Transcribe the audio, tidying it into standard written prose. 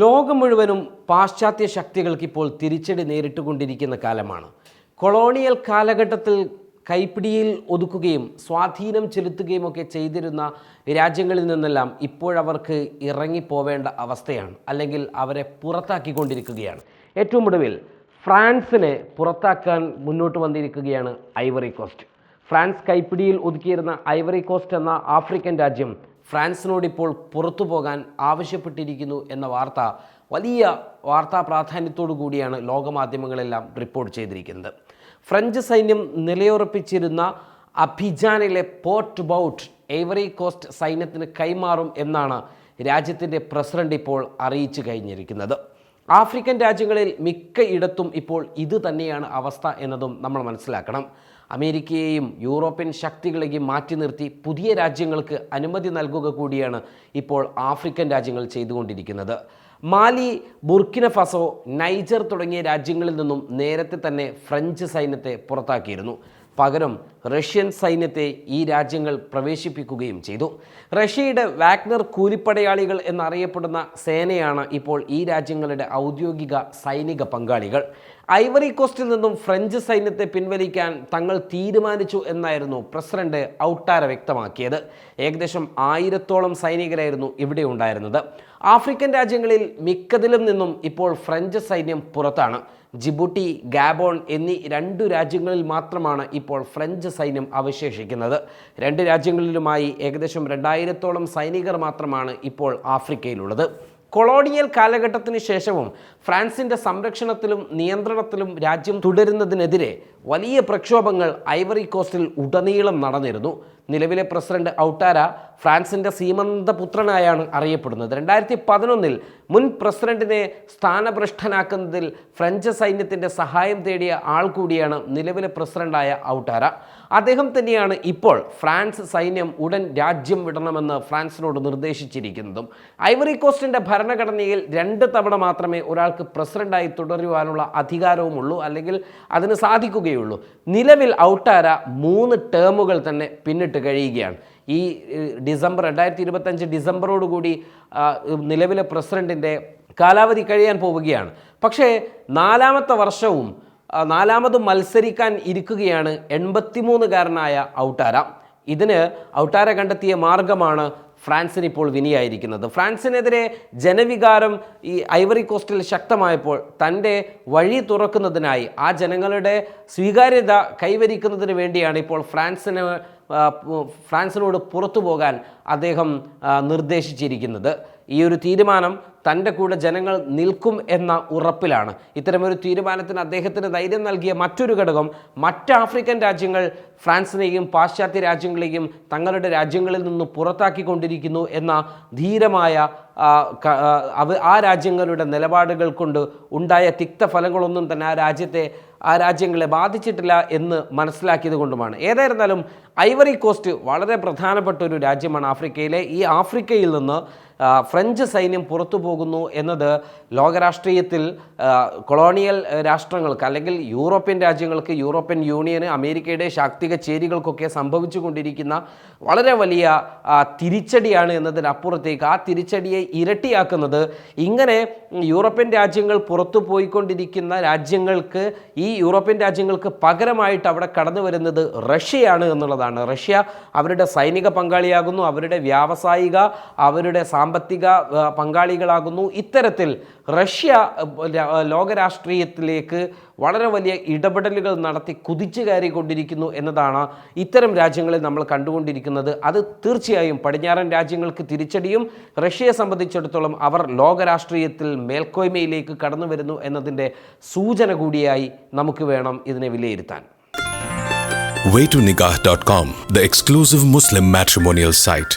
ലോകം മുഴുവനും പാശ്ചാത്യ ശക്തികൾക്ക് ഇപ്പോൾ തിരിച്ചടി നേരിട്ടുകൊണ്ടിരിക്കുന്ന കാലമാണ്. കൊളോണിയൽ കാലഘട്ടത്തിൽ കൈപ്പിടിയിൽ ഒതുക്കുകയും സ്വാധീനം ചെലുത്തുകയും ഒക്കെ ചെയ്തിരുന്ന രാജ്യങ്ങളിൽ നിന്നെല്ലാം ഇപ്പോഴവർക്ക് ഇറങ്ങിപ്പോവേണ്ട അവസ്ഥയാണ്, അല്ലെങ്കിൽ അവരെ പുറത്താക്കിക്കൊണ്ടിരിക്കുകയാണ്. ഏറ്റവും ഒടുവിൽ ഫ്രാൻസിനെ പുറത്താക്കാൻ മുന്നോട്ട് വന്നിരിക്കുകയാണ് ഐവറി കോസ്റ്റ്. ഫ്രാൻസ് കൈപ്പിടിയിൽ ഒതുക്കിയിരുന്ന ഐവറി കോസ്റ്റ് എന്ന ആഫ്രിക്കൻ രാജ്യം ഫ്രാൻസിനോട് ഇപ്പോൾ പുറത്തു പോകാൻ ആവശ്യപ്പെട്ടിരിക്കുന്നു എന്ന വാർത്ത വലിയ വാർത്താ പ്രാധാന്യത്തോടു കൂടിയാണ് ലോകമാധ്യമങ്ങളെല്ലാം റിപ്പോർട്ട് ചെയ്തിരിക്കുന്നത്. ഫ്രഞ്ച് സൈന്യം നിലയുറപ്പിച്ചിരുന്ന അബിജാനിലെ പോർട്ട് ബൗട്ട് ഐവറി കോസ്റ്റ് സൈന്യത്തിന് കൈമാറും എന്നാണ് രാജ്യത്തിൻ്റെ പ്രസിഡന്റ് ഇപ്പോൾ അറിയിച്ചു കഴിഞ്ഞിരിക്കുന്നത്. ആഫ്രിക്കൻ രാജ്യങ്ങളിൽ മിക്കയിടത്തും ഇപ്പോൾ ഇത് തന്നെയാണ് അവസ്ഥ എന്നതും നമ്മൾ മനസ്സിലാക്കണം. അമേരിക്കയെയും യൂറോപ്യൻ ശക്തികളെയും മാറ്റി നിർത്തി പുതിയ രാജ്യങ്ങൾക്ക് അനുമതി നൽകുക കൂടിയാണ് ഇപ്പോൾ ആഫ്രിക്കൻ രാജ്യങ്ങൾ ചെയ്തുകൊണ്ടിരിക്കുന്നത്. മാലി, ബുർക്കിന ഫസോ, നൈജർ തുടങ്ങിയ രാജ്യങ്ങളിൽ നിന്നും നേരത്തെ തന്നെ ഫ്രഞ്ച് സൈന്യത്തെ പുറത്താക്കിയിരുന്നു. പകരം റഷ്യൻ സൈന്യത്തെ ഈ രാജ്യങ്ങൾ പ്രവേശിപ്പിക്കുകയും ചെയ്തു. റഷ്യയുടെ വാഗ്നർ കൂലിപ്പടയാളികൾ എന്നറിയപ്പെടുന്ന സേനയാണ് ഇപ്പോൾ ഈ രാജ്യങ്ങളുടെ ഔദ്യോഗിക സൈനിക പങ്കാളികൾ. ഐവറി കോസ്റ്റിൽ നിന്നും ഫ്രഞ്ച് സൈന്യത്തെ പിൻവലിക്കാൻ തങ്ങൾ തീരുമാനിച്ചു എന്നായിരുന്നു പ്രസിഡന്റ് ഔട്ടാര വ്യക്തമാക്കിയത്. ഏകദേശം 1000-ഓളം സൈനികരായിരുന്നു ഇവിടെ ഉണ്ടായിരുന്നത്. ആഫ്രിക്കൻ രാജ്യങ്ങളിൽ മിക്കതിലും നിന്നും ഇപ്പോൾ ഫ്രഞ്ച് സൈന്യം പുറത്താണ്. ജിബൂട്ടി, ഗാബോൺ എന്നീ 2 രാജ്യങ്ങളിൽ മാത്രമാണ് ഇപ്പോൾ ഫ്രഞ്ച് സൈന്യം അവശേഷിക്കുന്നത്. 2 രാജ്യങ്ങളിലുമായി ഏകദേശം 2000-ഓളം സൈനികർ മാത്രമാണ് ഇപ്പോൾ ആഫ്രിക്കയിലുള്ളത്. കൊളോണിയൽ കാലഘട്ടത്തിന് ശേഷവും ഫ്രാൻസിൻ്റെ സംരക്ഷണത്തിലും നിയന്ത്രണത്തിലും രാജ്യം തുടരുന്നതിനെതിരെ വലിയ പ്രക്ഷോഭങ്ങൾ ഐവറി കോസ്റ്റിൽ ഉടനീളം നടന്നിരുന്നു. നിലവിലെ പ്രസിഡന്റ് ഔട്ടാര ഫ്രാൻസിൻ്റെ സീമന്തപുത്രനായാണ് അറിയപ്പെടുന്നത്. 2011 മുൻ പ്രസിഡന്റിനെ സ്ഥാനഭ്രഷ്ടനാക്കുന്നതിൽ ഫ്രഞ്ച് സൈന്യത്തിൻ്റെ സഹായം തേടിയ ആൾ കൂടിയാണ് നിലവിലെ പ്രസിഡന്റായ ഔട്ടാര. അദ്ദേഹം തന്നെയാണ് ഇപ്പോൾ ഫ്രാൻസ് സൈന്യം ഉടൻ രാജ്യം വിടണമെന്ന് ഫ്രാൻസിനോട് നിർദ്ദേശിച്ചിരിക്കുന്നതും. ഐവറി കോസ്റ്റിൻ്റെ ഭരണഘടനയിൽ 2 തവണ മാത്രമേ ഒരാൾക്ക് പ്രസിഡന്റായി തുടരുവാനുള്ള അധികാരവുമുള്ളൂ, അല്ലെങ്കിൽ അതിന് സാധിക്കുകയുള്ളൂ. നിലവിൽ ഔട്ടാര 3 ടേമുകൾ തന്നെ പിന്നിട്ട് കഴിയുകയാണ്. ഈ 2025 ഡിസംബറോടുകൂടി നിലവിലെ പ്രസിഡന്റിൻ്റെ കാലാവധി കഴിയാൻ പോവുകയാണ്. പക്ഷേ 4ാമത്തെ വർഷവും 4ാമതും മത്സരിക്കാൻ ഇരിക്കുകയാണ് 83-കാരനായ ഔട്ടാര. ഇതിന് ഔട്ടാര കണ്ടെത്തിയ മാർഗമാണ് ഫ്രാൻസിന് ഇപ്പോൾ വിനിയായിരിക്കുന്നത്. ഫ്രാൻസിനെതിരെ ജനവികാരം ഈ ഐവറി കോസ്റ്റിൽ ശക്തമായപ്പോൾ തൻ്റെ വഴി തുറക്കുന്നതിനായി, ആ ജനങ്ങളുടെ സ്വീകാര്യത കൈവരിക്കുന്നതിന് വേണ്ടിയാണ് ഇപ്പോൾ ഫ്രാൻസിനോട് പുറത്തു പോകാൻ അദ്ദേഹം നിർദ്ദേശിച്ചിരിക്കുന്നത്. ഈ ഒരു തീരുമാനം തൻ്റെ കൂടെ ജനങ്ങൾ നിൽക്കും എന്ന ഉറപ്പിലാണ്. ഇത്തരമൊരു തീരുമാനത്തിന് അദ്ദേഹത്തിന് ധൈര്യം നൽകിയ മറ്റൊരു ഘടകം, മറ്റ് ആഫ്രിക്കൻ രാജ്യങ്ങൾ ഫ്രാൻസിനെയും പാശ്ചാത്യ രാജ്യങ്ങളെയും തങ്ങളുടെ രാജ്യങ്ങളിൽ നിന്ന് പുറത്താക്കിക്കൊണ്ടിരിക്കുന്നു എന്ന ധീരമായ ആ രാജ്യങ്ങളുടെ നിലപാടുകൾ കൊണ്ട് ഉണ്ടായ തിക്തഫലങ്ങളൊന്നും തന്നെ ആ രാജ്യങ്ങളെ ബാധിച്ചിട്ടില്ല എന്ന് മനസ്സിലാക്കിയത് കൊണ്ടുമാണ്. ഏതായിരുന്നാലും ഐവറി കോസ്റ്റ് വളരെ പ്രധാനപ്പെട്ട ഒരു രാജ്യമാണ് ആഫ്രിക്കയിലെ. ഈ ആഫ്രിക്കയിൽ നിന്ന് ഫ്രഞ്ച് സൈന്യം പുറത്തു പോകുന്നു എന്നത് ലോകരാഷ്ട്രീയത്തിൽ കൊളോണിയൽ രാഷ്ട്രങ്ങൾക്ക്, അല്ലെങ്കിൽ യൂറോപ്യൻ രാജ്യങ്ങൾക്ക്, യൂറോപ്യൻ യൂണിയന്, അമേരിക്കയുടെ ശാക്തിക ചേരികൾക്കൊക്കെ സംഭവിച്ചു കൊണ്ടിരിക്കുന്ന വളരെ വലിയ തിരിച്ചടിയാണ് എന്നതിനപ്പുറത്തേക്ക് ആ തിരിച്ചടിയെ ഇരട്ടിയാക്കുന്നത് ഇങ്ങനെ യൂറോപ്യൻ രാജ്യങ്ങൾ പുറത്തു പോയിക്കൊണ്ടിരിക്കുന്ന രാജ്യങ്ങൾക്ക്, ഈ യൂറോപ്യൻ രാജ്യങ്ങൾക്ക് പകരമായിട്ട് അവിടെ കടന്നു വരുന്നത് റഷ്യയാണ് എന്നുള്ളതാണ്. റഷ്യ അവരുടെ സൈനിക പങ്കാളിയാകുന്നു, അവരുടെ വ്യാവസായിക, അവരുടെ സാമ്പത്തിക പങ്കാളികളാകുന്നു. ഇത്തരത്തിൽ റഷ്യ ലോകരാഷ്ട്രീയത്തിലേക്ക് വളരെ വലിയ ഇടപെടലുകൾ നടത്തി കുതിച്ചു കയറിക്കൊണ്ടിരിക്കുന്നു എന്നതാണ് ഇത്തരം രാജ്യങ്ങളിൽ നമ്മൾ കണ്ടുകൊണ്ടിരിക്കുന്നത്. അത് തീർച്ചയായും പടിഞ്ഞാറൻ രാജ്യങ്ങൾക്ക് തിരിച്ചടിയും, റഷ്യയെ സംബന്ധിച്ചിടത്തോളം അവർ ലോകരാഷ്ട്രീയത്തിൽ മേൽക്കോയ്മയിലേക്ക് കടന്നു വരുന്നു എന്നതിൻ്റെ സൂചന കൂടിയായി നമുക്ക് വേണം ഇതിനെ വിലയിരുത്താൻ. waytonikah.com, the exclusive Muslim matrimonial site.